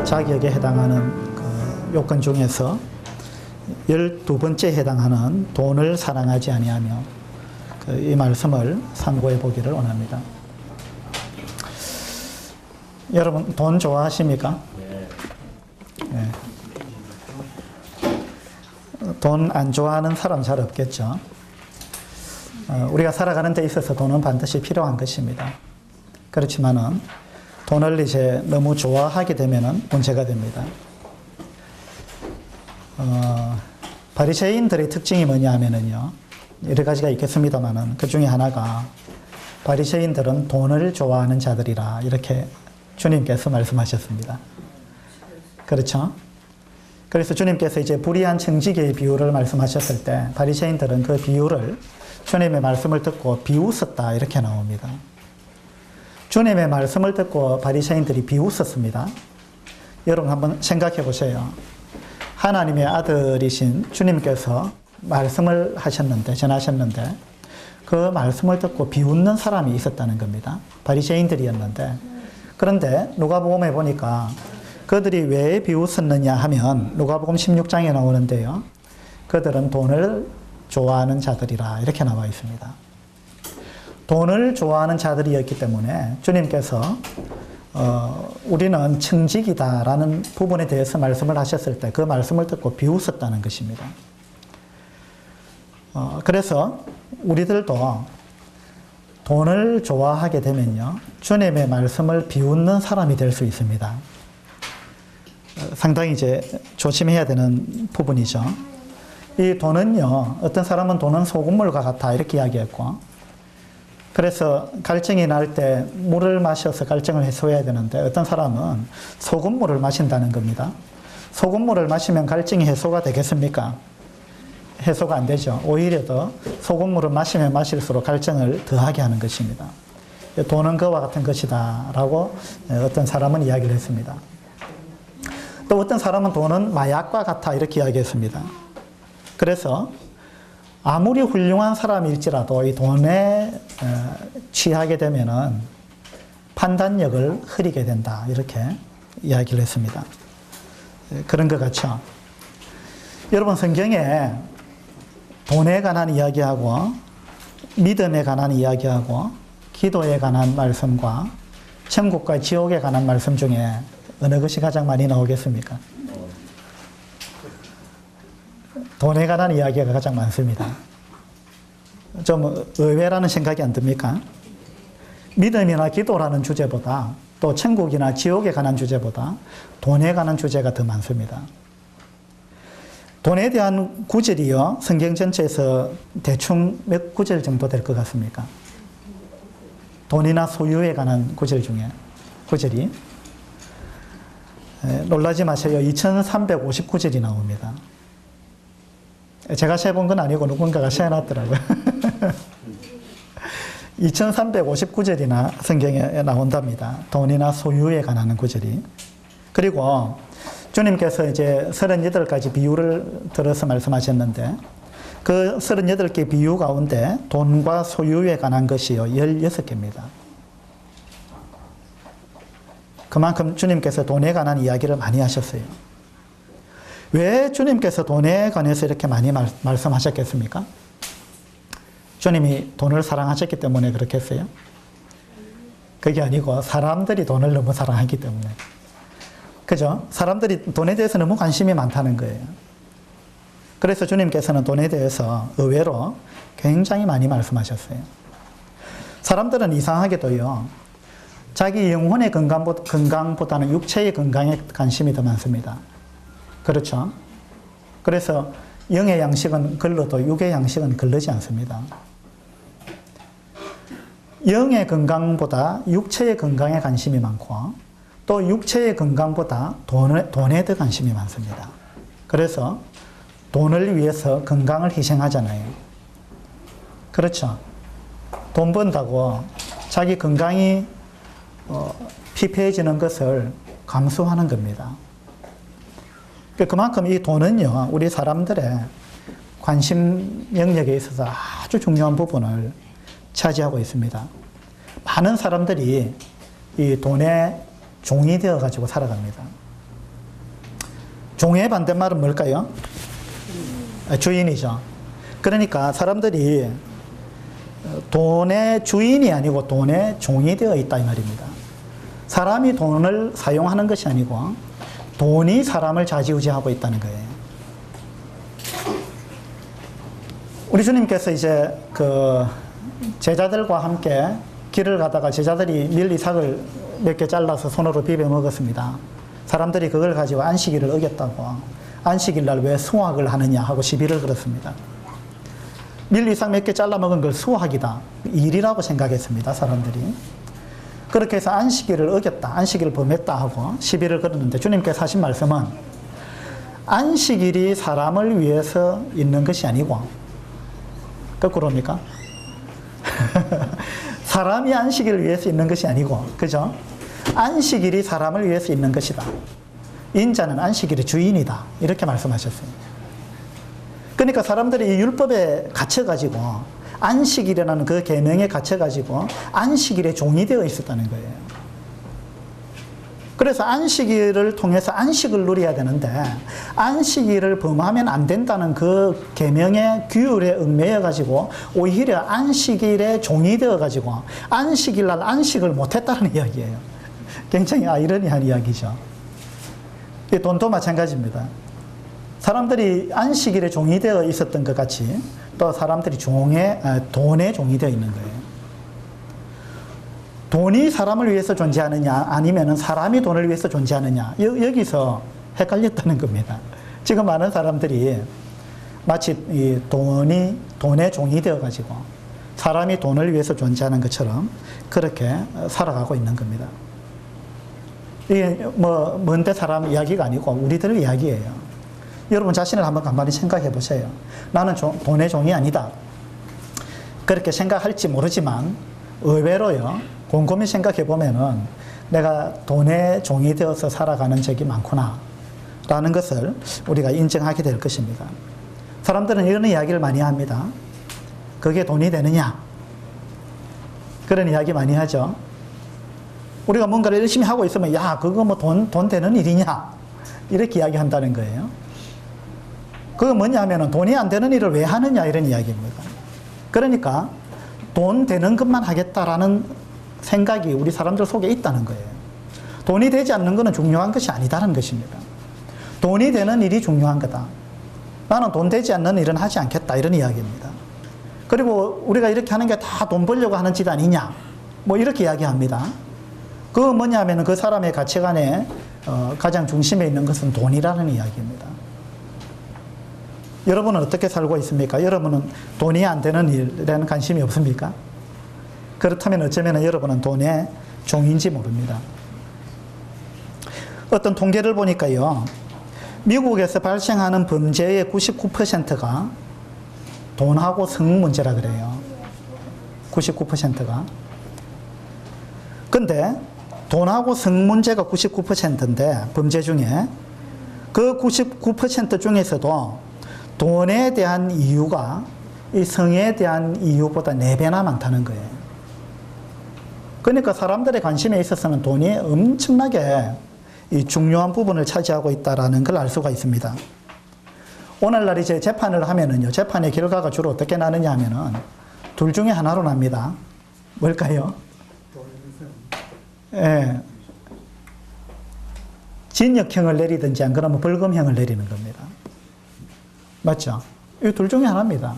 자격에 해당하는 그 요건 중에서 12번째에 해당하는 돈을 사랑하지 아니하며 이 말씀을 참고해 보기를 원합니다. 여러분 돈 좋아하십니까? 네. 돈 안 좋아하는 사람 잘 없겠죠. 우리가 살아가는 데 있어서 돈은 반드시 필요한 것입니다. 그렇지만은 돈을 이제 너무 좋아하게 되면은 문제가 됩니다. 바리새인들의 특징이 뭐냐 하면은요, 여러 가지가 있겠습니다만은 그 중에 하나가 바리새인들은 돈을 좋아하는 자들이라 이렇게 주님께서 말씀하셨습니다. 그렇죠? 그래서 주님께서 이제 불의한 청지기의 비유를 말씀하셨을 때 바리새인들은 그 비유를 주님의 말씀을 듣고 비웃었다 이렇게 나옵니다. 주님의 말씀을 듣고 바리새인들이 비웃었습니다. 여러분 한번 생각해 보세요. 하나님의 아들이신 주님께서 말씀을 하셨는데, 전하셨는데 그 말씀을 듣고 비웃는 사람이 있었다는 겁니다. 바리새인들이었는데, 그런데 누가복음에 보니까 그들이 왜 비웃었느냐 하면 누가복음 16장에 나오는데요, 그들은 돈을 좋아하는 자들이라 이렇게 나와 있습니다. 돈을 좋아하는 자들이었기 때문에 주님께서 우리는 청직이다라는 부분에 대해서 말씀을 하셨을 때 그 말씀을 듣고 비웃었다는 것입니다. 그래서 우리들도 돈을 좋아하게 되면요, 주님의 말씀을 비웃는 사람이 될 수 있습니다. 상당히 이제 조심해야 되는 부분이죠. 이 돈은요, 어떤 사람은 돈은 소금물과 같아 이렇게 이야기했고, 그래서 갈증이 날 때 물을 마셔서 갈증을 해소해야 되는데 어떤 사람은 소금물을 마신다는 겁니다. 소금물을 마시면 갈증이 해소가 되겠습니까? 해소가 안 되죠. 오히려 더 소금물을 마시면 마실수록 갈증을 더하게 하는 것입니다. 돈은 그와 같은 것이다 라고 어떤 사람은 이야기를 했습니다. 또 어떤 사람은 돈은 마약과 같아 이렇게 이야기했습니다. 그래서 아무리 훌륭한 사람일지라도 이 돈에 취하게 되면은 판단력을 흐리게 된다 이렇게 이야기를 했습니다. 그런 것 같죠. 여러분 성경에 돈에 관한 이야기하고 믿음에 관한 이야기하고 기도에 관한 말씀과 천국과 지옥에 관한 말씀 중에 어느 것이 가장 많이 나오겠습니까? 돈에 관한 이야기가 가장 많습니다. 좀 의외라는 생각이 안 듭니까? 믿음이나 기도라는 주제보다 또 천국이나 지옥에 관한 주제보다 돈에 관한 주제가 더 많습니다. 돈에 대한 구절이요, 성경 전체에서 대충 몇 구절 정도 될 것 같습니까? 돈이나 소유에 관한 구절 중에 구절이 놀라지 마세요. 2359절이 나옵니다. 제가 세본 건 아니고 누군가가 세어놨더라고요. 2359절이나 성경에 나온답니다. 돈이나 소유에 관한 구절이. 그리고 주님께서 이제 38가지 비유를 들어서 말씀하셨는데 그 38개 비유 가운데 돈과 소유에 관한 것이요 16개입니다. 그만큼 주님께서 돈에 관한 이야기를 많이 하셨어요. 왜 주님께서 돈에 관해서 이렇게 많이 말씀하셨겠습니까? 주님이 돈을 사랑하셨기 때문에 그렇겠어요? 그게 아니고 사람들이 돈을 너무 사랑하기 때문에. 그죠? 사람들이 돈에 대해서 너무 관심이 많다는 거예요. 그래서 주님께서는 돈에 대해서 의외로 굉장히 많이 말씀하셨어요. 사람들은 이상하게도요, 자기 영혼의 건강보다는 육체의 건강에 관심이 더 많습니다. 그렇죠? 그래서 영의 양식은 걸러도 육의 양식은 걸르지 않습니다. 영의 건강보다 육체의 건강에 관심이 많고 또 육체의 건강보다 돈에 더 관심이 많습니다. 그래서 돈을 위해서 건강을 희생하잖아요. 그렇죠? 돈 번다고 자기 건강이 피폐해지는 것을 감수하는 겁니다. 그만큼 이 돈은요, 우리 사람들의 관심 영역에 있어서 아주 중요한 부분을 차지하고 있습니다. 많은 사람들이 이 돈의 종이 되어가지고 살아갑니다. 종의 반대말은 뭘까요? 주인이죠. 그러니까 사람들이 돈의 주인이 아니고 돈의 종이 되어 있다 이 말입니다. 사람이 돈을 사용하는 것이 아니고 돈이 사람을 좌지우지하고 있다는 거예요. 우리 주님께서 이제 그 제자들과 함께 길을 가다가 제자들이 밀리삭을 몇 개 잘라서 손으로 비벼 먹었습니다. 사람들이 그걸 가지고 안식일을 어겼다고, 안식일 날 왜 수확을 하느냐 하고 시비를 걸었습니다. 밀리삭 몇 개 잘라 먹은 걸 수확이다, 일이라고 생각했습니다, 사람들이. 그렇게 해서 안식일을 어겼다, 안식일을 범했다 하고 시비를 걸었는데, 주님께서 하신 말씀은 안식일이 사람을 위해서 있는 것이 아니고, 거꾸로입니까? 사람이 안식일을 위해서 있는 것이 아니고, 그죠? 안식일이 사람을 위해서 있는 것이다. 인자는 안식일의 주인이다, 이렇게 말씀하셨어요. 그러니까 사람들이 이 율법에 갇혀가지고, 안식일이라는 그 계명에 갇혀가지고 안식일의 종이 되어 있었다는 거예요. 그래서 안식일을 통해서 안식을 누려야 되는데, 안식일을 범하면 안 된다는 그 계명의 규율에 얽매여가지고 오히려 안식일의 종이 되어가지고 안식일 날 안식을 못했다는 이야기예요. 굉장히 아이러니한 이야기죠. 이 돈도 마찬가지입니다. 사람들이 안식일의 종이 되어 있었던 것 같이 또 사람들이 돈의 종이 되어 있는 거예요. 돈이 사람을 위해서 존재하느냐, 아니면 사람이 돈을 위해서 존재하느냐, 여기서 헷갈렸다는 겁니다. 지금 많은 사람들이 마치 이 돈의 종이 되어가지고 사람이 돈을 위해서 존재하는 것처럼 그렇게 살아가고 있는 겁니다. 이게 먼데 사람 이야기가 아니고 우리들 이야기예요. 여러분 자신을 한번 가만히 생각해 보세요. 나는 돈의 종이 아니다, 그렇게 생각할지 모르지만 의외로요, 곰곰이 생각해 보면은 내가 돈의 종이 되어서 살아가는 적이 많구나 라는 것을 우리가 인정하게 될 것입니다. 사람들은 이런 이야기를 많이 합니다. 그게 돈이 되느냐, 그런 이야기 많이 하죠. 우리가 뭔가를 열심히 하고 있으면 야, 그거 뭐 돈 되는 일이냐, 이렇게 이야기한다는 거예요. 그거 뭐냐 하면은 돈이 안 되는 일을 왜 하느냐, 이런 이야기입니다. 그러니까 돈 되는 것만 하겠다라는 생각이 우리 사람들 속에 있다는 거예요. 돈이 되지 않는 것은 중요한 것이 아니다는 것입니다. 돈이 되는 일이 중요한 거다. 나는 돈 되지 않는 일은 하지 않겠다, 이런 이야기입니다. 그리고 우리가 이렇게 하는 게 다 돈 벌려고 하는 짓 아니냐, 뭐 이렇게 이야기합니다. 그거 뭐냐 하면 그 사람의 가치관에 가장 중심에 있는 것은 돈이라는 이야기입니다. 여러분은 어떻게 살고 있습니까? 여러분은 돈이 안 되는 일에는 관심이 없습니까? 그렇다면 어쩌면 여러분은 돈의 종인지 모릅니다. 어떤 통계를 보니까요, 미국에서 발생하는 범죄의 99%가 돈하고 성 문제라 그래요. 99%가. 근데 돈하고 성 문제가 99%인데, 범죄 중에 그 99% 중에서도 돈에 대한 이유가 이 성에 대한 이유보다 4배나 많다는 거예요. 그러니까 사람들의 관심에 있어서는 돈이 엄청나게 이 중요한 부분을 차지하고 있다는 걸 알 수가 있습니다. 오늘날 이제 재판을 하면은요, 재판의 결과가 주로 어떻게 나느냐 하면은 둘 중에 하나로 납니다. 뭘까요? 예. 징역형을 내리든지 안 그러면 벌금형을 내리는 겁니다. 맞죠? 이 둘 중에 하나입니다.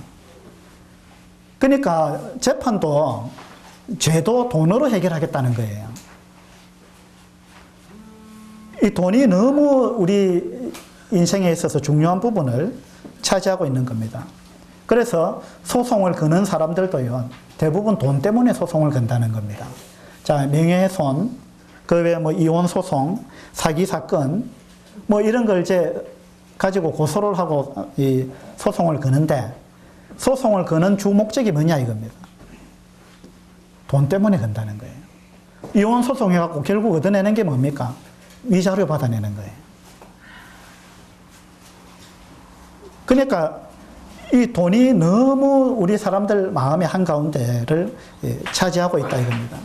그러니까 재판도 죄도 돈으로 해결하겠다는 거예요. 이 돈이 너무 우리 인생에 있어서 중요한 부분을 차지하고 있는 겁니다. 그래서 소송을 거는 사람들도요, 대부분 돈 때문에 소송을 건다는 겁니다. 자, 명예훼손, 그 외에 뭐 이혼 소송, 사기 사건, 뭐 이런 걸 이제 가지고 고소를 하고 이 소송을 거는데, 소송을 거는 주 목적이 뭐냐 이겁니다. 돈 때문에 건다는 거예요. 이혼 소송 해갖고 결국 얻어내는 게 뭡니까? 위자료 받아내는 거예요. 그러니까 이 돈이 너무 우리 사람들 마음의 한가운데를 차지하고 있다 이겁니다.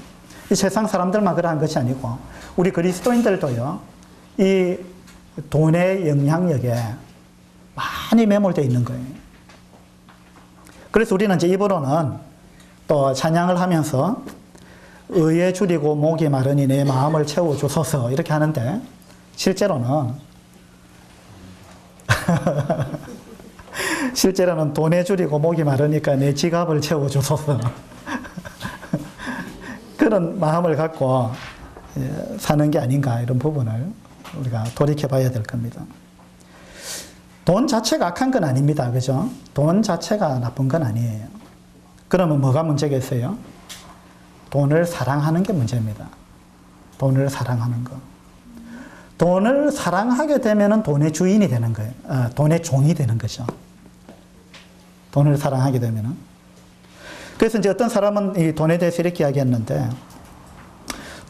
이 세상 사람들만 그러한 것이 아니고 우리 그리스도인들도요, 이 돈의 영향력에 많이 매몰되어 있는 거예요. 그래서 우리는 이제 입으로는 또 찬양을 하면서 의에 줄이고 목이 마르니 내 마음을 채워주소서 이렇게 하는데 실제로는 돈에 줄이고 목이 마르니까 내 지갑을 채워주소서 그런 마음을 갖고 사는 게 아닌가 이런 부분을 우리가 돌이켜 봐야 될 겁니다. 돈 자체가 악한 건 아닙니다. 그죠? 돈 자체가 나쁜 건 아니에요. 그러면 뭐가 문제겠어요? 돈을 사랑하는 게 문제입니다. 돈을 사랑하는 거. 돈을 사랑하게 되면 돈의 주인이 되는 거예요. 돈의 종이 되는 거죠. 돈을 사랑하게 되면은. 그래서 이제 어떤 사람은 이 돈에 대해서 이렇게 이야기했는데,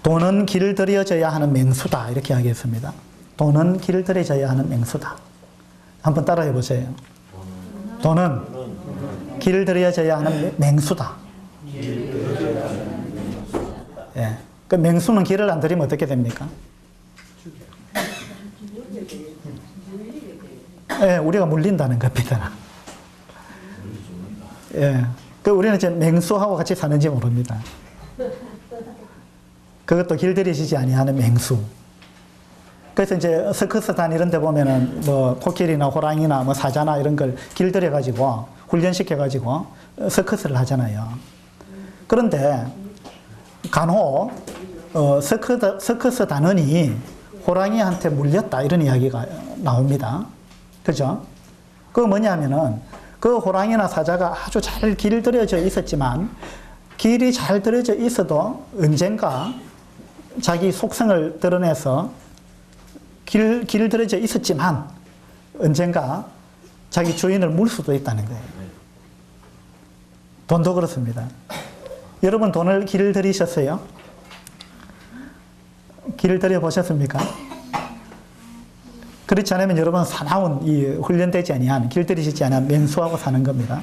돈은 길들여져야 하는 맹수다. 이렇게 이야기했습니다. 돈은 길들여져야 하는 맹수다. 한번 따라해 보세요. 돈은 길들여져야 하는 맹수다. 예. 그 맹수는 길을 안 들이면 어떻게 됩니까? 예, 우리가 물린다는 겁니다. 예. 그 우리는 이제 맹수하고 같이 사는지 모릅니다. 그것도 길들이지지 아니하는 맹수. 그래서 이제 서커스단 이런 데 보면은 뭐 코끼리나 호랑이나 뭐 사자나 이런 걸 길들여 가지고 훈련시켜 가지고 서커스를 하잖아요. 그런데 간혹 서커스 단원이 호랑이한테 물렸다 이런 이야기가 나옵니다. 그죠? 그거 뭐냐면은 그 호랑이나 사자가 아주 잘 길들여져 있었지만 길이 잘 들여져 있어도 언젠가 자기 속성을 드러내서 길들여져 있었지만 언젠가 자기 주인을 물 수도 있다는 거예요. 돈도 그렇습니다. 여러분 돈을 길들이셨어요? 길들여 보셨습니까? 그렇지 않으면 여러분 사나운 이 훈련되지 아니한 길들이시지 않은 맹수하고 사는 겁니다.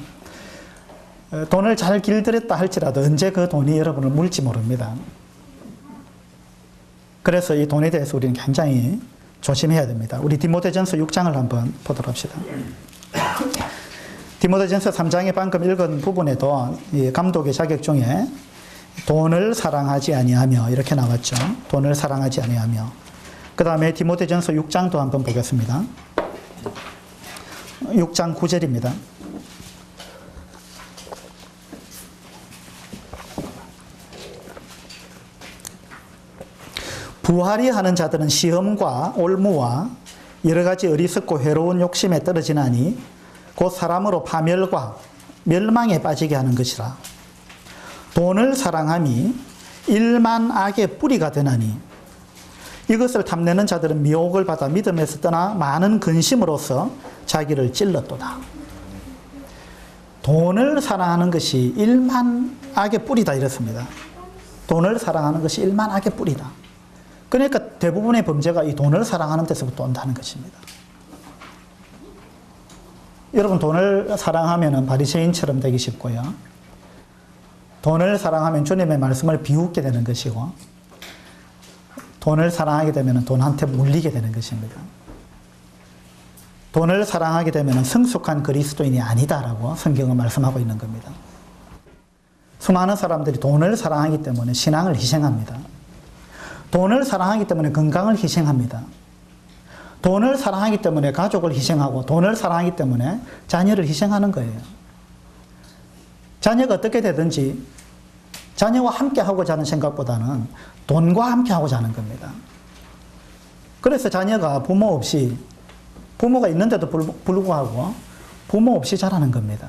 돈을 잘 길들였다 할지라도 언제 그 돈이 여러분을 물지 모릅니다. 그래서 이 돈에 대해서 우리는 굉장히 조심해야 됩니다. 우리 디모데전서 6장을 한번 보도록 합시다. 디모데전서 3장에 방금 읽은 부분에도 이 감독의 자격 중에 돈을 사랑하지 아니하며 이렇게 나왔죠. 돈을 사랑하지 아니하며. 그 다음에 디모데전서 6장도 한번 보겠습니다. 6장 9절입니다. 부활이 하는 자들은 시험과 올무와 여러 가지 어리석고 회로운 욕심에 떨어지나니 곧 사람으로 파멸과 멸망에 빠지게 하는 것이라. 돈을 사랑함이 일만 악의 뿌리가 되나니 이것을 탐내는 자들은 미혹을 받아 믿음에서 떠나 많은 근심으로써 자기를 찔렀도다. 돈을 사랑하는 것이 일만 악의 뿌리다 이렇습니다. 돈을 사랑하는 것이 일만 악의 뿌리다. 그러니까 대부분의 범죄가 이 돈을 사랑하는 데서부터 온다는 것입니다. 여러분 돈을 사랑하면 바리새인처럼 되기 쉽고요. 돈을 사랑하면 주님의 말씀을 비웃게 되는 것이고 돈을 사랑하게 되면 돈한테 물리게 되는 것입니다. 돈을 사랑하게 되면 성숙한 그리스도인이 아니다라고 성경은 말씀하고 있는 겁니다. 수많은 사람들이 돈을 사랑하기 때문에 신앙을 희생합니다. 돈을 사랑하기 때문에 건강을 희생합니다. 돈을 사랑하기 때문에 가족을 희생하고 돈을 사랑하기 때문에 자녀를 희생하는 거예요. 자녀가 어떻게 되든지 자녀와 함께 하고자 하는 생각보다는 돈과 함께 하고자 하는 겁니다. 그래서 자녀가 부모 없이, 부모가 있는데도 불구하고 부모 없이 자라는 겁니다.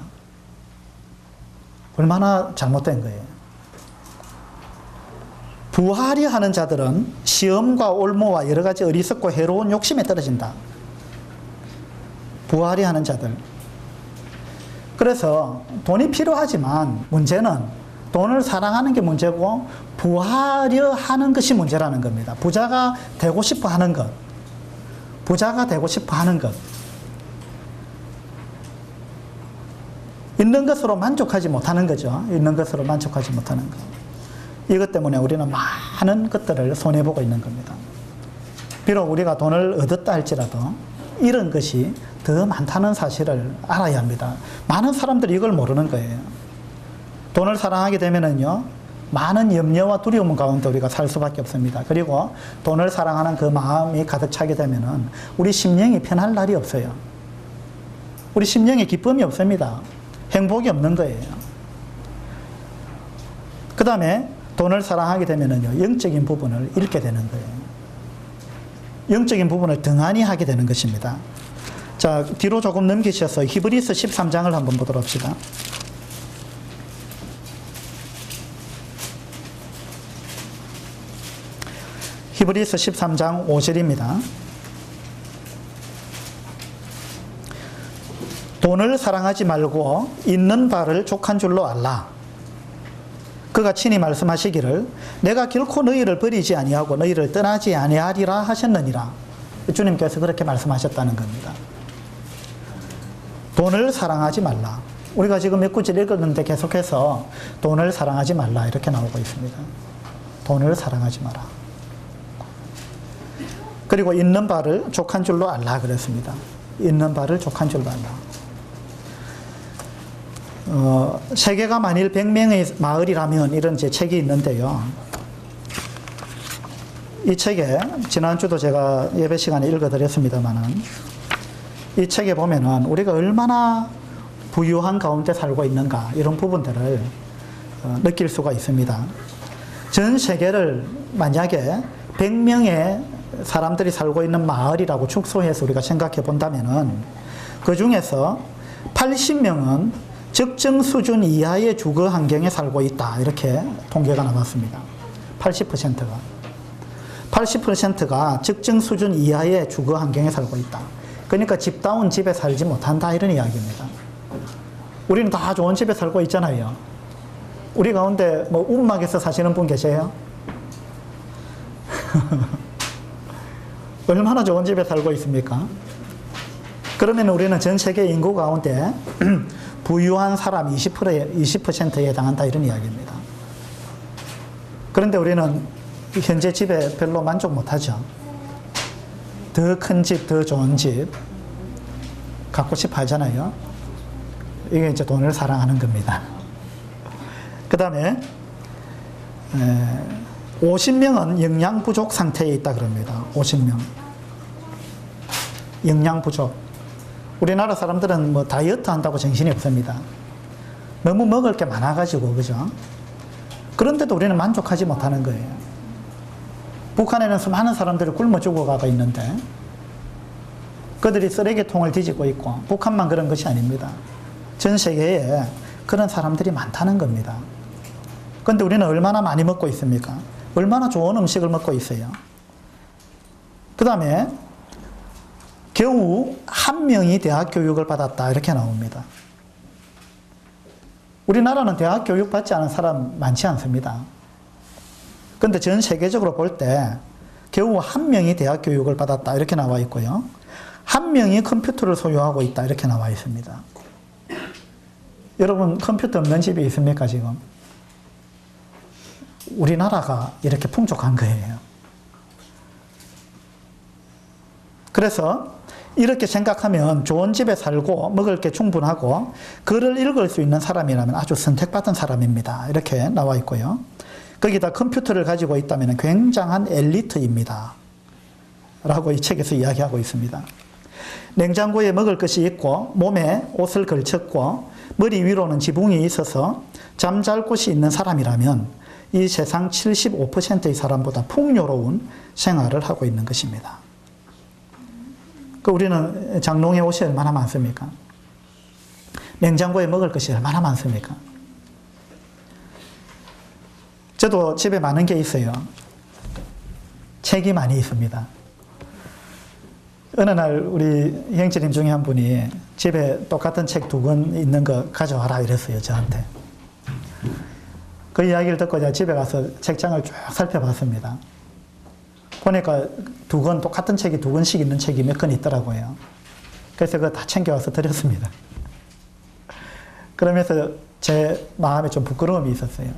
얼마나 잘못된 거예요. 부활이 하는 자들은 시험과 올무와 여러 가지 어리석고 해로운 욕심에 떨어진다. 부활이 하는 자들. 그래서 돈이 필요하지만 문제는 돈을 사랑하는 게 문제고 부하려 하는 것이 문제라는 겁니다. 부자가 되고 싶어 하는 것. 부자가 되고 싶어 하는 것. 있는 것으로 만족하지 못하는 거죠. 있는 것으로 만족하지 못하는 것. 이것 때문에 우리는 많은 것들을 손해보고 있는 겁니다. 비록 우리가 돈을 얻었다 할지라도 이런 것이 더 많다는 사실을 알아야 합니다. 많은 사람들이 이걸 모르는 거예요. 돈을 사랑하게 되면은요, 많은 염려와 두려움 가운데 우리가 살 수밖에 없습니다. 그리고 돈을 사랑하는 그 마음이 가득 차게 되면은 우리 심령이 편할 날이 없어요. 우리 심령에 기쁨이 없습니다. 행복이 없는 거예요. 그 다음에 돈을 사랑하게 되면은요, 영적인 부분을 잃게 되는 거예요. 영적인 부분을 등한히 하게 되는 것입니다. 자, 뒤로 조금 넘기셔서 히브리서 13장을 한번 보도록 합시다. 히브리서 13장 5절입니다. 돈을 사랑하지 말고 있는 바를 족한 줄로 알라. 그가 친히 말씀하시기를 내가 결코 너희를 버리지 아니하고 너희를 떠나지 아니하리라 하셨느니라. 주님께서 그렇게 말씀하셨다는 겁니다. 돈을 사랑하지 말라. 우리가 지금 몇 구절 읽었는데 계속해서 돈을 사랑하지 말라 이렇게 나오고 있습니다. 돈을 사랑하지 마라. 그리고 있는 바를 족한 줄로 알라 그랬습니다. 있는 바를 족한 줄로 알라. 세계가 만일 100명의 마을이라면 이런 제 책이 있는데요. 이 책에 지난주도 제가 예배 시간에 읽어드렸습니다만은 이 책에 보면은 우리가 얼마나 부유한 가운데 살고 있는가 이런 부분들을 느낄 수가 있습니다. 전 세계를 만약에 100명의 사람들이 살고 있는 마을이라고 축소해서 우리가 생각해 본다면은 그 중에서 80명은 적정 수준 이하의 주거 환경에 살고 있다. 이렇게 통계가 나왔습니다. 80%가. 80%가 적정 수준 이하의 주거 환경에 살고 있다. 그러니까 집다운 집에 살지 못한다. 이런 이야기입니다. 우리는 다 좋은 집에 살고 있잖아요. 우리 가운데 뭐 움막에서 사시는 분 계세요? 얼마나 좋은 집에 살고 있습니까? 그러면 우리는 전 세계 인구 가운데 부유한 사람 20%에 해당한다 이런 이야기입니다. 그런데 우리는 현재 집에 별로 만족 못하죠. 더 큰 집, 더 좋은 집 갖고 싶어 하잖아요. 이게 이제 돈을 사랑하는 겁니다. 그 다음에 50명은 영양 부족 상태에 있다 그럽니다. 50명. 영양 부족. 우리나라 사람들은 뭐 다이어트 한다고 정신이 없습니다. 너무 먹을 게 많아가지고, 그죠? 그런데도 우리는 만족하지 못하는 거예요. 북한에는 수많은 사람들이 굶어 죽어가고 있는데, 그들이 쓰레기통을 뒤지고 있고, 북한만 그런 것이 아닙니다. 전 세계에 그런 사람들이 많다는 겁니다. 그런데 우리는 얼마나 많이 먹고 있습니까? 얼마나 좋은 음식을 먹고 있어요. 그 다음에 겨우 한 명이 대학 교육을 받았다 이렇게 나옵니다. 우리나라는 대학 교육 받지 않은 사람 많지 않습니다. 그런데 전 세계적으로 볼 때 겨우 한 명이 대학 교육을 받았다 이렇게 나와 있고요. 한 명이 컴퓨터를 소유하고 있다 이렇게 나와 있습니다. 여러분 컴퓨터 없는 집이 있습니까 지금? 우리나라가 이렇게 풍족한 거예요. 그래서 이렇게 생각하면 좋은 집에 살고 먹을 게 충분하고 글을 읽을 수 있는 사람이라면 아주 선택받은 사람입니다. 이렇게 나와 있고요. 거기다 컴퓨터를 가지고 있다면 굉장한 엘리트입니다. 라고 이 책에서 이야기하고 있습니다. 냉장고에 먹을 것이 있고 몸에 옷을 걸쳤고 머리 위로는 지붕이 있어서 잠잘 곳이 있는 사람이라면 이 세상 75%의 사람보다 풍요로운 생활을 하고 있는 것입니다. 우리는 장롱에 옷이 얼마나 많습니까? 냉장고에 먹을 것이 얼마나 많습니까? 저도 집에 많은 게 있어요. 책이 많이 있습니다. 어느 날 우리 형제님 중에 한 분이 집에 똑같은 책 2권 있는 거 가져와라 이랬어요, 저한테. 그 이야기를 듣고 제가 집에 가서 책장을 쭉 살펴봤습니다. 보니까 2권, 똑같은 책이 2권씩 있는 책이 몇 권 있더라고요. 그래서 그거 다 챙겨와서 드렸습니다. 그러면서 제 마음에 좀 부끄러움이 있었어요.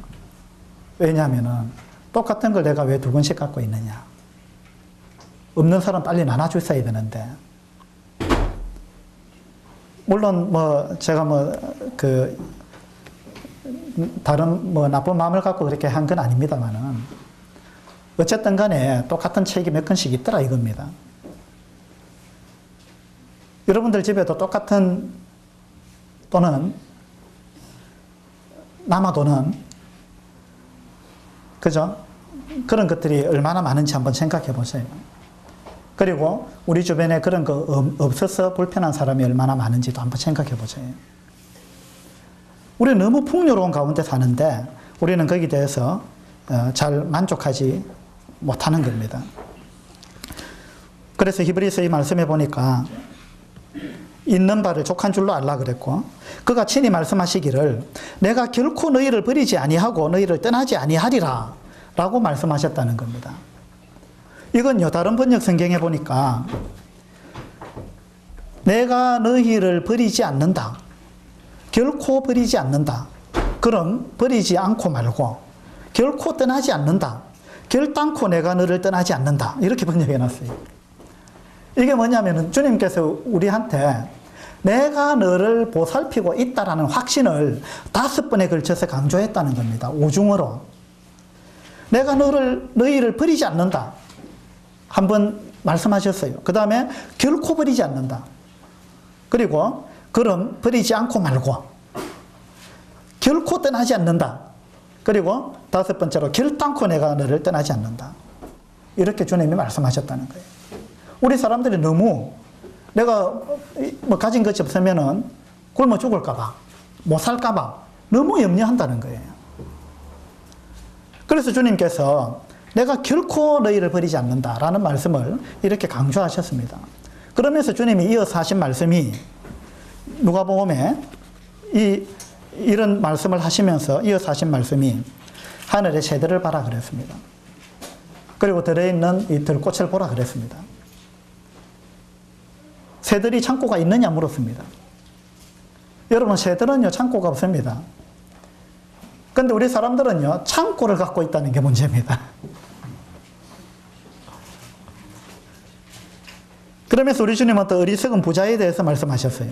왜냐하면은 똑같은 걸 내가 왜 2권씩 갖고 있느냐. 없는 사람 빨리 나눠줬어야 되는데. 물론 제가 다른 나쁜 마음을 갖고 그렇게 한 건 아닙니다만은, 어쨌든 간에 똑같은 책이 몇 건씩 있더라 이겁니다. 여러분들 집에도 똑같은 또는 남아도는, 그죠? 그런 것들이 얼마나 많은지 한번 생각해 보세요. 그리고 우리 주변에 그런 거 없어서 불편한 사람이 얼마나 많은지도 한번 생각해 보세요. 우리는 너무 풍요로운 가운데 사는데 우리는 거기에 대해서 잘 만족하지 못하는 겁니다. 그래서 히브리서 이 말씀해 보니까 있는 바를 족한 줄로 알라 그랬고, 그가 친히 말씀하시기를 내가 결코 너희를 버리지 아니하고 너희를 떠나지 아니하리라 라고 말씀하셨다는 겁니다. 이건요, 다른 번역 성경에 보니까 내가 너희를 버리지 않는다, 결코 버리지 않는다, 그럼 버리지 않고 말고 결코 떠나지 않는다, 결단코 내가 너를 떠나지 않는다, 이렇게 번역해 놨어요. 이게 뭐냐면은 주님께서 우리한테 내가 너를 보살피고 있다라는 확신을 5번에 걸쳐서 강조했다는 겁니다. 오중어로. 내가 너희를 버리지 않는다. 한번 말씀하셨어요. 그 다음에 결코 버리지 않는다. 그리고 그럼 버리지 않고 말고 결코 떠나지 않는다. 그리고 5번째로 결단코 내가 너를 떠나지 않는다. 이렇게 주님이 말씀하셨다는 거예요. 우리 사람들이 너무 내가 가진 것이 없으면은 굶어 죽을까봐, 못 살까봐 너무 염려한다는 거예요. 그래서 주님께서 내가 결코 너희를 버리지 않는다라는 말씀을 이렇게 강조하셨습니다. 그러면서 주님이 이어서 하신 말씀이 누가복음에 이런 말씀을 하시면서 이어서 하신 말씀이 하늘의 새들을 봐라 그랬습니다. 그리고 들에 있는 이 들꽃을 보라 그랬습니다. 새들이 창고가 있느냐 물었습니다. 여러분, 새들은요 창고가 없습니다. 그런데 우리 사람들은요 창고를 갖고 있다는 게 문제입니다. 그러면서 우리 주님은 또 어리석은 부자에 대해서 말씀하셨어요.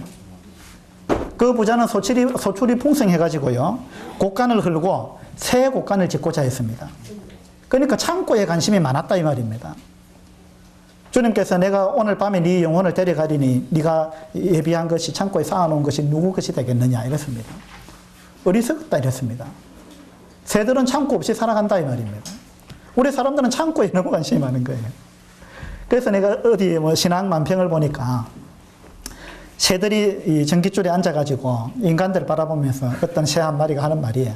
그 부자는 소출이 풍성해가지고요 곡간을 흘고 새 곡간을 짓고자 했습니다. 그러니까 창고에 관심이 많았다 이 말입니다. 주님께서 내가 오늘 밤에 네 영혼을 데려가리니 네가 예비한 것이 창고에 쌓아놓은 것이 누구 것이 되겠느냐 이랬습니다. 어리석었다 이랬습니다. 새들은 창고 없이 살아간다 이 말입니다. 우리 사람들은 창고에 너무 관심이 많은 거예요. 그래서 내가 어디 신앙 만평을 보니까 새들이 이 전깃줄에 앉아가지고 인간들을 바라보면서 어떤 새 한 마리가 하는 말이,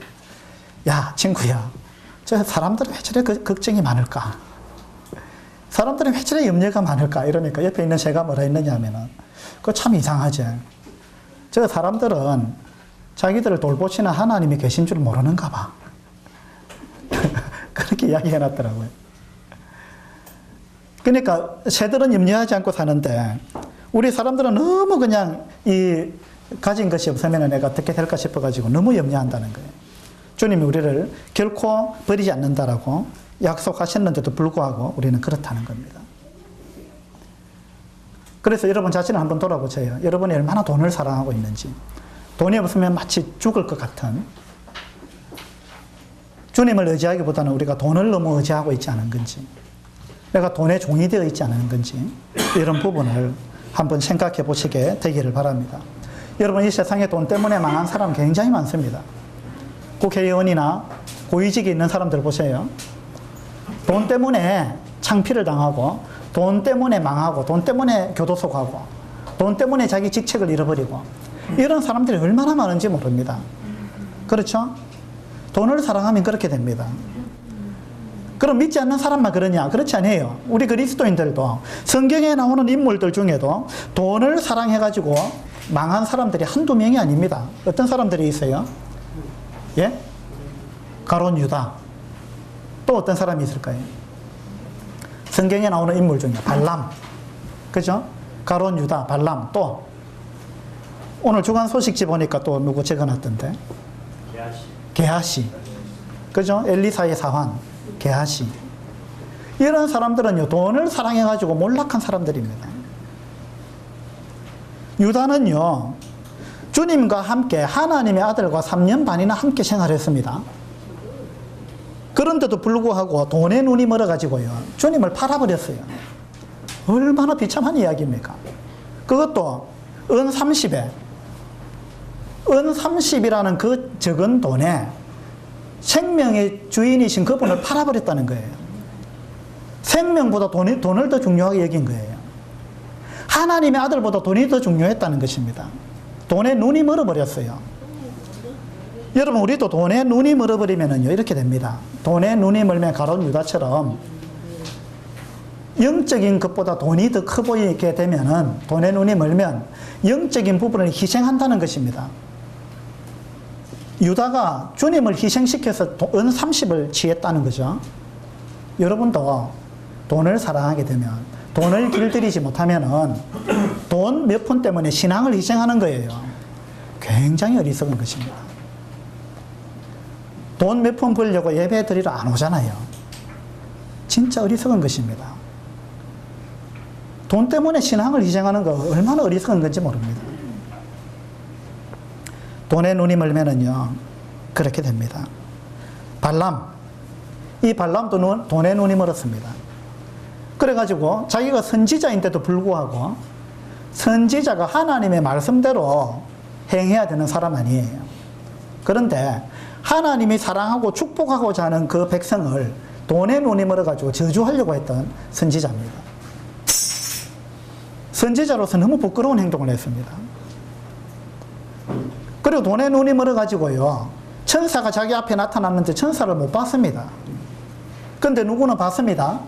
야 친구야, 저 사람들은 왜 저래 걱정이 많을까? 사람들은 왜 저래 염려가 많을까? 이러니까 옆에 있는 새가 뭐라 했느냐 하면은, 그거 참 이상하지. 저 사람들은 자기들을 돌보시는 하나님이 계신 줄 모르는가 봐. 그렇게 이야기해 놨더라고요. 그러니까 새들은 염려하지 않고 사는데 우리 사람들은 너무 그냥 이 가진 것이 없으면 내가 어떻게 될까 싶어가지고 너무 염려한다는 거예요. 주님이 우리를 결코 버리지 않는다라고 약속하셨는데도 불구하고 우리는 그렇다는 겁니다. 그래서 여러분 자신을 한번 돌아보세요. 여러분이 얼마나 돈을 사랑하고 있는지. 돈이 없으면 마치 죽을 것 같은, 주님을 의지하기보다는 우리가 돈을 너무 의지하고 있지 않은 건지, 내가 돈의 종이 되어 있지 않은 건지, 이런 부분을 한번 생각해 보시게 되기를 바랍니다. 여러분, 이 세상에 돈 때문에 망한 사람 굉장히 많습니다. 국회의원이나 고위직에 있는 사람들 보세요. 돈 때문에 창피를 당하고, 돈 때문에 망하고, 돈 때문에 교도소 가고, 돈 때문에 자기 직책을 잃어버리고, 이런 사람들이 얼마나 많은지 모릅니다. 그렇죠? 돈을 사랑하면 그렇게 됩니다. 그럼 믿지 않는 사람만 그러냐? 그렇지 않아요. 우리 그리스도인들도 성경에 나오는 인물들 중에도 돈을 사랑해가지고 망한 사람들이 한두 명이 아닙니다. 어떤 사람들이 있어요? 예? 가룟 유다. 또 어떤 사람이 있을까요? 성경에 나오는 인물 중에 발람. 그죠? 가룟 유다, 발람. 또 오늘 주간 소식지 보니까 또 누구 적어놨던데? 게하시. 그죠? 엘리사의 사환. 게하시. 이런 사람들은요, 돈을 사랑해가지고 몰락한 사람들입니다. 유다는요, 주님과 함께 하나님의 아들과 3년 반이나 함께 생활했습니다. 그런데도 불구하고 돈에 눈이 멀어가지고요, 주님을 팔아버렸어요. 얼마나 비참한 이야기입니까? 그것도 은 30에, 은 30이라는 그 적은 돈에 생명의 주인이신 그분을 팔아버렸다는 거예요. 생명보다 돈을 더 중요하게 여긴 거예요. 하나님의 아들보다 돈이 더 중요했다는 것입니다. 돈에 눈이 멀어버렸어요. 여러분, 우리도 돈에 눈이 멀어버리면요, 이렇게 됩니다. 돈에 눈이 멀면 가룟 유다처럼 영적인 것보다 돈이 더 커 보이게 되면은, 돈에 눈이 멀면 영적인 부분을 희생한다는 것입니다. 유다가 주님을 희생시켜서 은 30을 취했다는 거죠. 여러분도 돈을 사랑하게 되면, 돈을 길들이지 못하면은 돈 몇 푼 때문에 신앙을 희생하는 거예요. 굉장히 어리석은 것입니다. 돈 몇 푼 벌려고 예배 드리러 안 오잖아요. 진짜 어리석은 것입니다. 돈 때문에 신앙을 희생하는 거 얼마나 어리석은 건지 모릅니다. 돈에 눈이 멀면은요, 그렇게 됩니다. 이 발람도 돈에 눈이 멀었습니다. 그래가지고 자기가 선지자인데도 불구하고 선지자가 하나님의 말씀대로 행해야 되는 사람 아니에요. 그런데 하나님이 사랑하고 축복하고자 하는 그 백성을 돈에 눈이 멀어가지고 저주하려고 했던 선지자입니다. 선지자로서 너무 부끄러운 행동을 했습니다. 그리고 돈에 눈이 멀어가지고요, 천사가 자기 앞에 나타났는데 천사를 못 봤습니다. 근데 누구는 봤습니다.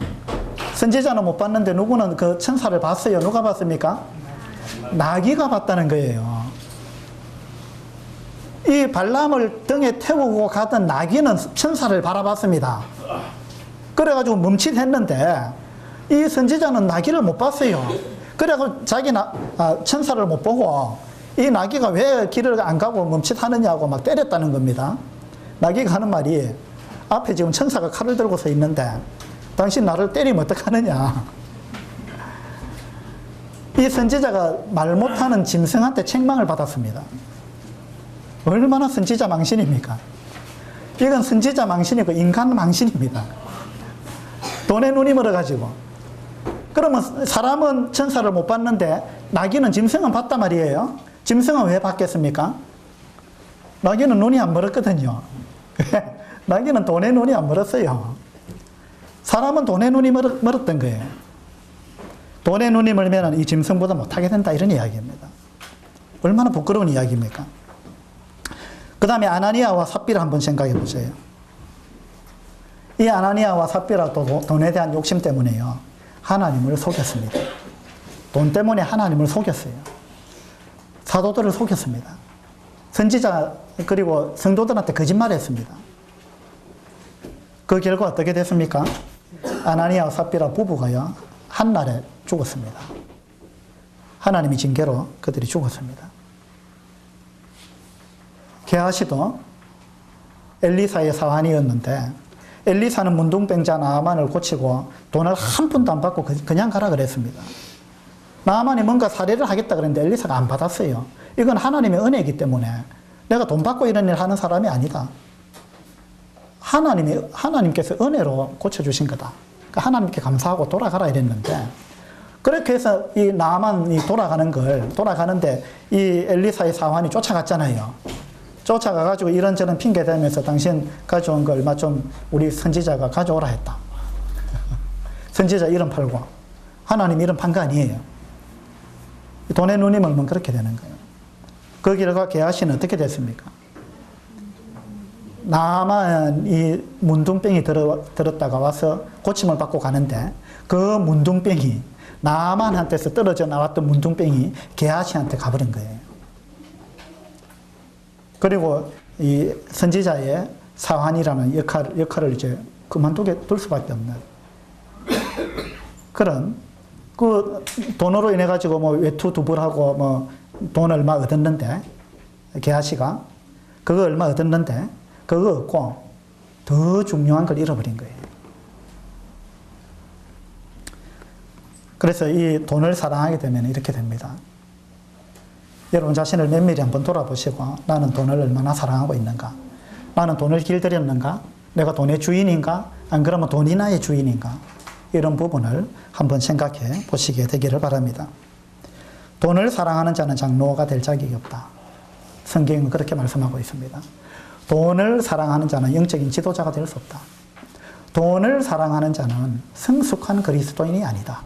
선지자는 못 봤는데 누구는 그 천사를 봤어요. 누가 봤습니까? 나귀가 봤다는 거예요. 이 발람을 등에 태우고 가던 나귀는 천사를 바라봤습니다. 그래가지고 멈칫했는데 이 선지자는 나귀를 못 봤어요. 그래가지고 천사를 못 보고 이 나귀가 왜 길을 안 가고 멈칫하느냐고 막 때렸다는 겁니다. 나귀가 하는 말이, 앞에 지금 천사가 칼을 들고 서 있는데 당신 나를 때리면 어떡하느냐. 이 선지자가 말 못하는 짐승한테 책망을 받았습니다. 얼마나 선지자 망신입니까? 이건 선지자 망신이고 인간 망신입니다. 돈에 눈이 멀어가지고. 그러면 사람은 천사를 못 봤는데 나귀는 짐승은 봤단 말이에요. 짐승은 왜 봤겠습니까? 나귀는 눈이 안 멀었거든요. 나귀는 돈에 눈이 안 멀었어요. 사람은 돈에 눈이 멀었던 거예요. 돈에 눈이 멀면 이 짐승보다 못하게 된다, 이런 이야기입니다. 얼마나 부끄러운 이야기입니까? 그 다음에 아나니아와 삽비라 한번 생각해 보세요. 이 아나니아와 삽비라도 돈에 대한 욕심 때문에요, 하나님을 속였습니다. 돈 때문에 하나님을 속였어요. 사도들을 속였습니다. 선지자 그리고 성도들한테 거짓말했습니다. 그 결과 어떻게 됐습니까? 아나니아와 삽비라 부부가요, 한날에 죽었습니다. 하나님이 징계로 그들이 죽었습니다. 게하시도 엘리사의 사환이었는데 엘리사는 문둥병자 나아만을 고치고 돈을 한 푼도 안 받고 그냥 가라 그랬습니다. 나아만이 뭔가 사례를 하겠다 그랬는데 엘리사가 안 받았어요. 이건 하나님의 은혜이기 때문에 내가 돈 받고 이런 일 하는 사람이 아니다. 하나님께서 은혜로 고쳐주신 거다. 그러니까 하나님께 감사하고 돌아가라 이랬는데, 그렇게 해서 이 나아만이 돌아가는데 이 엘리사의 사환이 쫓아갔잖아요. 쫓아가가지고 이런저런 핑계 대면서 당신 가져온 거 얼마 좀 우리 선지자가 가져오라 했다. 선지자 이름 팔고 하나님 이름 판 거 아니에요. 돈에 눈이 멀면 그렇게 되는 거예요. 그 결과 게하시는 어떻게 됐습니까? 나만이 문둥병이 들었다가 와서 고침을 받고 가는데 그 문둥병이, 나만한테서 떨어져 나왔던 문둥병이 게하시한테 가버린 거예요. 그리고 이 선지자의 사환이라는 역할을 이제 그만두게 둘 수밖에 없는 그런, 그 돈으로 인해 가지고 뭐 외투 두 벌하고 뭐 돈 얼마 얻었는데, 게하시가 그거 얼마 얻었는데 그거 얻고 더 중요한 걸 잃어버린 거예요. 그래서 이 돈을 사랑하게 되면 이렇게 됩니다. 여러분 자신을 면밀히 한번 돌아보시고 나는 돈을 얼마나 사랑하고 있는가? 나는 돈을 길들였는가? 내가 돈의 주인인가? 안 그러면 돈이 나의 주인인가? 이런 부분을 한번 생각해 보시게 되기를 바랍니다. 돈을 사랑하는 자는 장로가 될 자격이 없다. 성경은 그렇게 말씀하고 있습니다. 돈을 사랑하는 자는 영적인 지도자가 될 수 없다. 돈을 사랑하는 자는 성숙한 그리스도인이 아니다.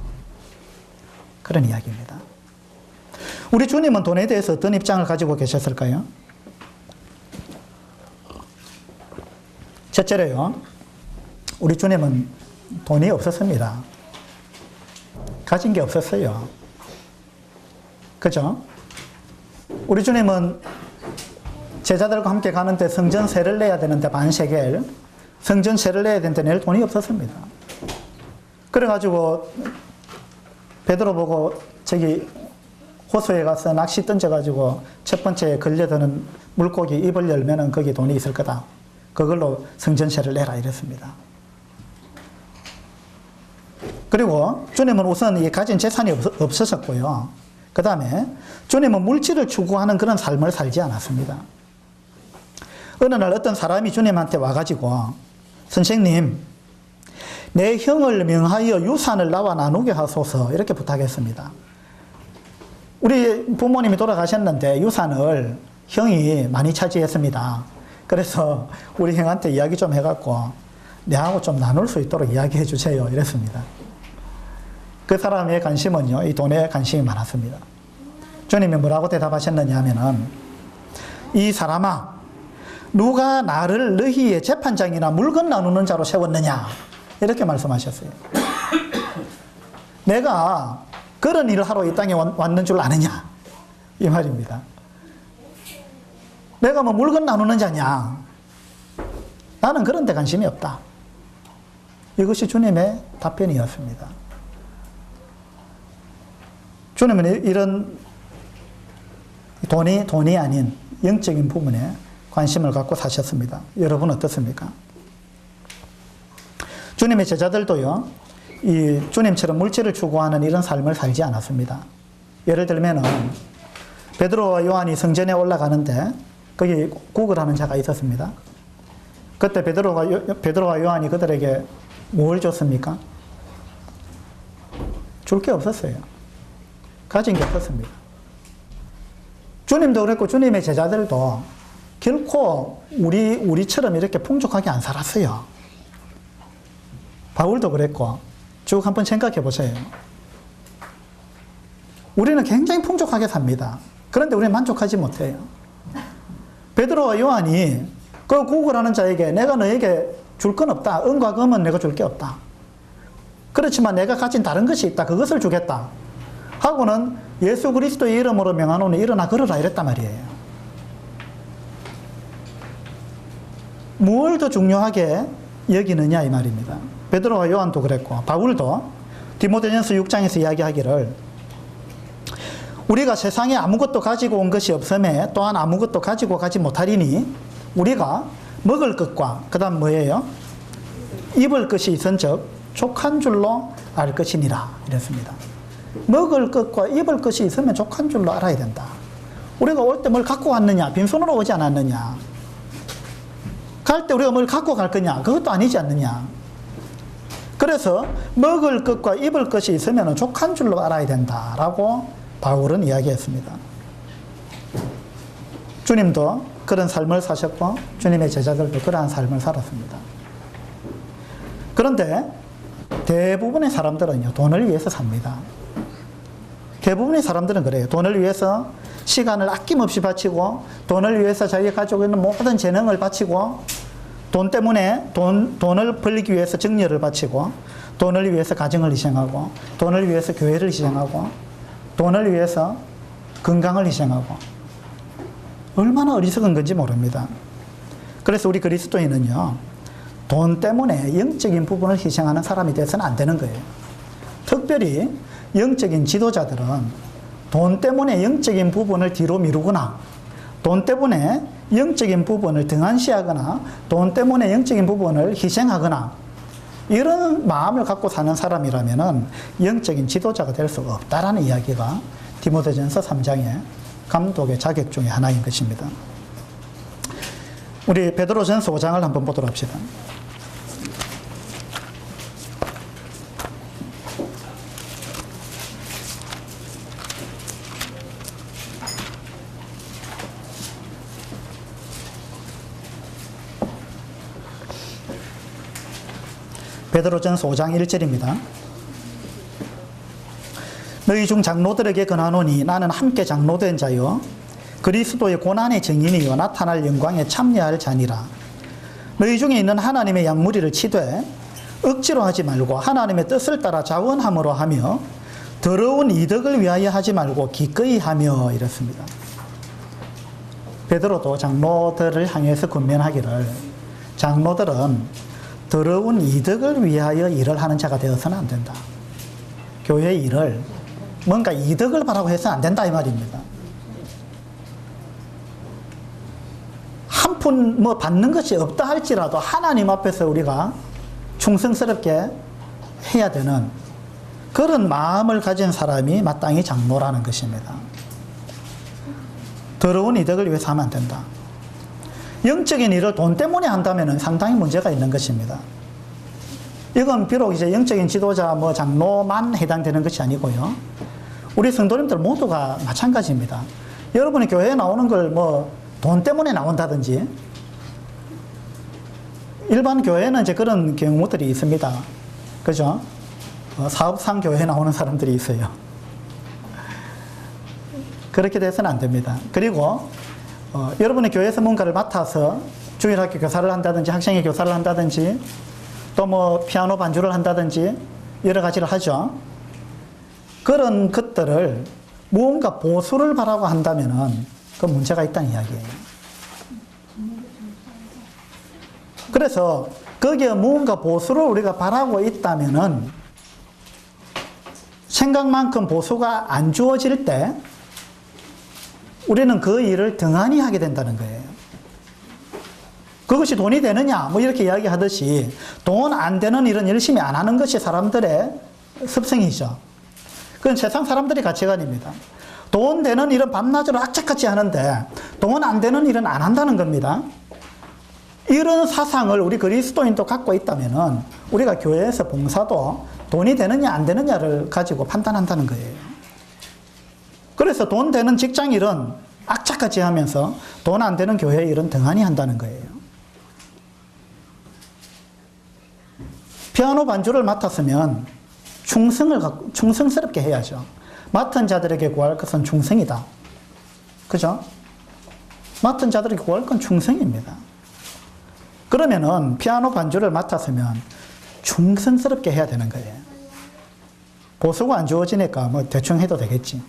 그런 이야기입니다. 우리 주님은 돈에 대해서 어떤 입장을 가지고 계셨을까요? 첫째로요, 우리 주님은 돈이 없었습니다. 가진 게 없었어요. 그죠? 우리 주님은 제자들과 함께 가는데 성전세를 내야 되는데 반세겔, 성전세를 내야 되는데 낼 돈이 없었습니다. 그래가지고 베드로 보고 저기 호수에 가서 낚시 던져가지고 첫 번째 걸려드는 물고기 입을 열면은 거기 돈이 있을 거다. 그걸로 성전세를 내라 이랬습니다. 그리고 주님은 우선 이 가진 재산이 없으셨고요. 그 다음에 주님은 물질을 추구하는 그런 삶을 살지 않았습니다. 어느 날 어떤 사람이 주님한테 와가지고 선생님, 내 형을 명하여 유산을 나와 나누게 하소서 이렇게 부탁했습니다. 우리 부모님이 돌아가셨는데 유산을 형이 많이 차지했습니다. 그래서 우리 형한테 이야기 좀 해갖고 내하고 좀 나눌 수 있도록 이야기해 주세요 이랬습니다. 그 사람의 관심은요, 이 돈에 관심이 많았습니다. 주님이 뭐라고 대답하셨느냐 하면은, 이 사람아, 누가 나를 너희의 재판장이나 물건 나누는 자로 세웠느냐 이렇게 말씀하셨어요. 내가 그런 일을 하러 이 땅에 왔는 줄 아느냐 이 말입니다. 내가 뭐 물건 나누는 자냐? 나는 그런 데 관심이 없다. 이것이 주님의 답변이었습니다. 주님은 이런 돈이 아닌 영적인 부분에 관심을 갖고 사셨습니다. 여러분 어떻습니까? 주님의 제자들도요, 이 주님처럼 물질을 추구하는 이런 삶을 살지 않았습니다. 예를 들면은 베드로와 요한이 성전에 올라가는데 거기 구걸하는 자가 있었습니다. 그때 베드로와 요한이 그들에게 뭘 줬습니까? 줄 게 없었어요. 가진 게 없었습니다. 주님도 그랬고 주님의 제자들도 결코 우리처럼 이렇게 풍족하게 안 살았어요. 바울도 그랬고 쭉 한번 생각해 보세요. 우리는 굉장히 풍족하게 삽니다. 그런데 우리는 만족하지 못해요. 베드로와 요한이 그 구걸하는 자에게 내가 너에게 줄 건 없다. 은과 금은 내가 줄 게 없다. 그렇지만 내가 가진 다른 것이 있다. 그것을 주겠다. 하고는 예수 그리스도의 이름으로 명하노니 일어나 걸어라 이랬단 말이에요. 뭘 더 중요하게 여기느냐 이 말입니다. 베드로와 요한도 그랬고 바울도 디모데전서 6장에서 이야기하기를 우리가 세상에 아무것도 가지고 온 것이 없음에 또한 아무것도 가지고 가지 못하리니 우리가 먹을 것과 그 다음 뭐예요? 입을 것이 있은즉 족한 줄로 알 것이니라 이랬습니다. 먹을 것과 입을 것이 있으면 족한 줄로 알아야 된다. 우리가 올 때 뭘 갖고 왔느냐? 빈손으로 오지 않았느냐? 갈 때 우리가 뭘 갖고 갈 거냐? 그것도 아니지 않느냐? 그래서 먹을 것과 입을 것이 있으면 족한 줄로 알아야 된다라고 바울은 이야기했습니다. 주님도 그런 삶을 사셨고 주님의 제자들도 그러한 삶을 살았습니다. 그런데 대부분의 사람들은요, 돈을 위해서 삽니다. 대부분의 사람들은 그래요. 돈을 위해서 시간을 아낌없이 바치고 돈을 위해서 자기가 가지고 있는 모든 재능을 바치고 돈 때문에 돈을 벌기 위해서 정열을 바치고 돈을 위해서 가정을 희생하고 돈을 위해서 교회를 희생하고 돈을 위해서 건강을 희생하고 얼마나 어리석은 건지 모릅니다. 그래서 우리 그리스도인은요, 돈 때문에 영적인 부분을 희생하는 사람이 돼서는 안 되는 거예요. 특별히 영적인 지도자들은 돈 때문에 영적인 부분을 뒤로 미루거나 돈 때문에 영적인 부분을 등한시하거나 돈 때문에 영적인 부분을 희생하거나 이런 마음을 갖고 사는 사람이라면은 영적인 지도자가 될 수가 없다라는 이야기가 디모데전서 3장의 감독의 자격 중에 하나인 것입니다. 우리 베드로전서 5장을 한번 보도록 합시다. 베드로전서 5장 1절입니다. 너희 중 장로들에게 권하노니 나는 함께 장로된 자요 그리스도의 고난의 증인이요 나타날 영광에 참여할 자니라. 너희 중에 있는 하나님의 양무리를 치되 억지로 하지 말고 하나님의 뜻을 따라 자원함으로 하며 더러운 이득을 위하여 하지 말고 기꺼이 하며 이렇습니다. 베드로도 장로들을 향해서 권면하기를 장로들은 더러운 이득을 위하여 일을 하는 자가 되어서는 안 된다. 교회의 일을 뭔가 이득을 바라고 해서는 안 된다 이 말입니다. 한 푼 뭐 받는 것이 없다 할지라도 하나님 앞에서 우리가 충성스럽게 해야 되는 그런 마음을 가진 사람이 마땅히 장로라는 것입니다. 더러운 이득을 위해서 하면 안 된다. 영적인 일을 돈 때문에 한다면 상당히 문제가 있는 것입니다. 이건 비록 이제 영적인 지도자, 장로만 해당되는 것이 아니고요. 우리 성도님들 모두가 마찬가지입니다. 여러분이 교회에 나오는 걸 돈 때문에 나온다든지, 일반 교회는 이제 그런 경우들이 있습니다. 그죠? 사업상 교회에 나오는 사람들이 있어요. 그렇게 돼서는 안 됩니다. 그리고 여러분의 교회에서 뭔가를 맡아서 주일학교 교사를 한다든지 학생회 교사를 한다든지 또 피아노 반주를 한다든지 여러 가지를 하죠. 그런 것들을 무언가 보수를 바라고 한다면은 그 문제가 있다는 이야기예요. 그래서 거기에 무언가 보수를 우리가 바라고 있다면은 생각만큼 보수가 안 주어질 때 우리는 그 일을 등한히 하게 된다는 거예요. 그것이 돈이 되느냐 이렇게 이야기하듯이 돈 안 되는 일은 열심히 안 하는 것이 사람들의 습성이죠. 그건 세상 사람들의 가치관입니다. 돈 되는 일은 밤낮으로 악착같이 하는데 돈 안 되는 일은 안 한다는 겁니다. 이런 사상을 우리 그리스도인도 갖고 있다면은 우리가 교회에서 봉사도 돈이 되느냐 안 되느냐를 가지고 판단한다는 거예요. 그래서 돈 되는 직장 일은 악착같이 하면서 돈 안 되는 교회 일은 등한히 한다는 거예요. 피아노 반주를 맡았으면 충성스럽게 해야죠. 맡은 자들에게 구할 것은 충성이다. 그죠? 맡은 자들에게 구할 건 충성입니다. 그러면은 피아노 반주를 맡았으면 충성스럽게 해야 되는 거예요. 보수가 안 주어지니까 대충 해도 되겠지.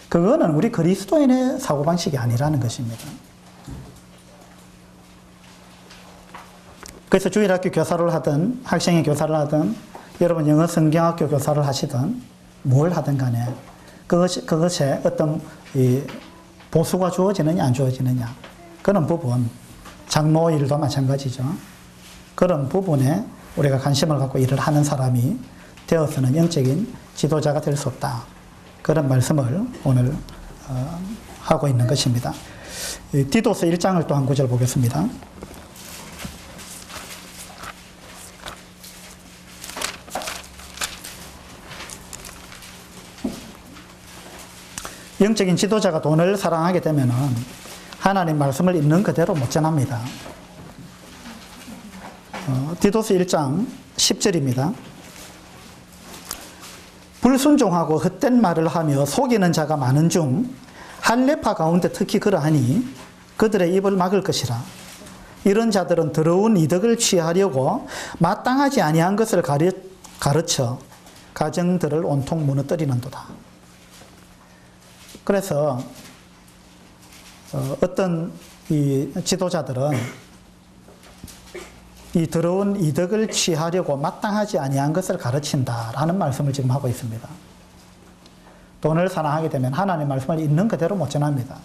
그거는 우리 그리스도인의 사고방식이 아니라는 것입니다. 그래서 주일학교 교사를 하든 학생회 교사를 하든 여러분 영어 성경학교 교사를 하시든 뭘 하든 간에 그것에 어떤 보수가 주어지느냐 안 주어지느냐 그런 부분, 장로 일도 마찬가지죠. 그런 부분에 우리가 관심을 갖고 일을 하는 사람이 되어서는 영적인 지도자가 될 수 없다. 그런 말씀을 오늘 하고 있는 것입니다. 디도서 1장을 또 한 구절 보겠습니다. 영적인 지도자가 돈을 사랑하게 되면 하나님 말씀을 있는 그대로 못 전합니다. 디도서 1장 10절입니다. 불순종하고 헛된 말을 하며 속이는 자가 많은 중 할례파 가운데 특히 그러하니 그들의 입을 막을 것이라. 이런 자들은 더러운 이득을 취하려고 마땅하지 아니한 것을 가르쳐 가정들을 온통 무너뜨리는도다. 그래서 어떤 이 지도자들은 이 더러운 이득을 취하려고 마땅하지 아니한 것을 가르친다라는 말씀을 지금 하고 있습니다. 돈을 사랑하게 되면 하나님의 말씀을 있는 그대로 못 전합니다.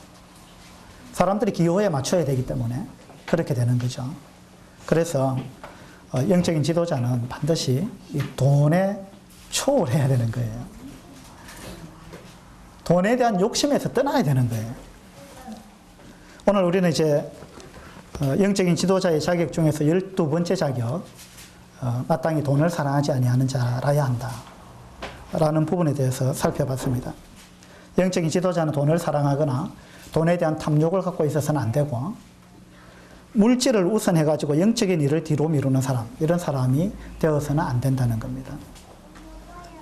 사람들이 기호에 맞춰야 되기 때문에 그렇게 되는 거죠. 그래서 영적인 지도자는 반드시 이 돈에 초월해야 되는 거예요. 돈에 대한 욕심에서 떠나야 되는 거예요. 오늘 우리는 이제 영적인 지도자의 자격 중에서 12번째 자격, 마땅히 돈을 사랑하지 아니하는 자라야 한다 라는 부분에 대해서 살펴봤습니다. 영적인 지도자는 돈을 사랑하거나 돈에 대한 탐욕을 갖고 있어서는 안 되고, 물질을 우선해가지고 영적인 일을 뒤로 미루는 사람, 이런 사람이 되어서는 안 된다는 겁니다.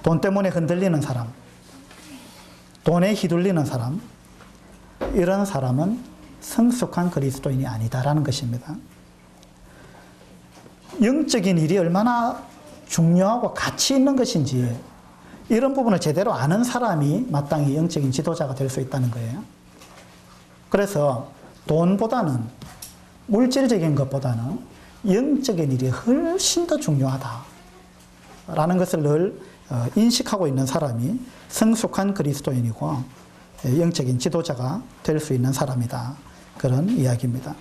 돈 때문에 흔들리는 사람, 돈에 휘둘리는 사람, 이런 사람은 성숙한 그리스도인이 아니다라는 것입니다. 영적인 일이 얼마나 중요하고 가치 있는 것인지 이런 부분을 제대로 아는 사람이 마땅히 영적인 지도자가 될 수 있다는 거예요. 그래서 돈보다는, 물질적인 것보다는 영적인 일이 훨씬 더 중요하다라는 것을 늘 인식하고 있는 사람이 성숙한 그리스도인이고 영적인 지도자가 될 수 있는 사람이다. 그런 이야기입니다.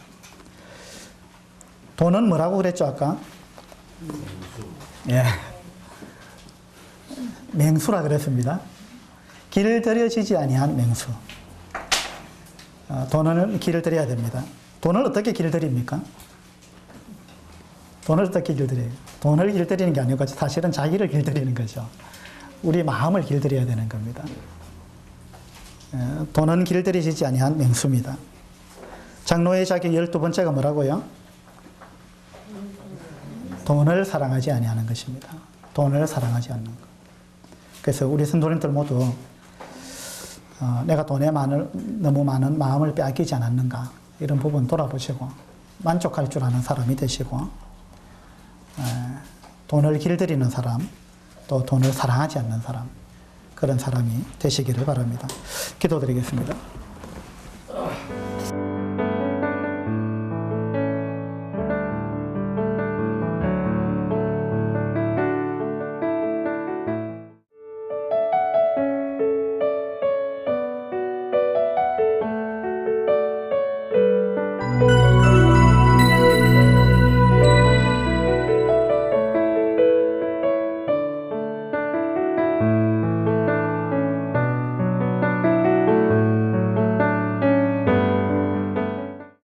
돈은 뭐라고 그랬죠, 아까? 예. 맹수라 그랬습니다. 길들여지지 아니한 맹수. 돈은 길들여야 됩니다. 돈을 어떻게 길들입니까? 돈을 어떻게 길들여요? 돈을 길들이는 게 아니고 사실은 자기를 길들이는 거죠. 우리 마음을 길들여야 되는 겁니다. 돈은 길들여지지 아니한 맹수입니다. 장로의 자격 12번째가 뭐라고요? 돈을 사랑하지 아니하는 것입니다. 돈을 사랑하지 않는 것. 그래서 우리 성도님들 모두 내가 돈에 너무 많은 마음을 빼앗기지 않았는가, 이런 부분 돌아보시고 만족할 줄 아는 사람이 되시고, 돈을 길들이는 사람, 또 돈을 사랑하지 않는 사람, 그런 사람이 되시기를 바랍니다. 기도드리겠습니다.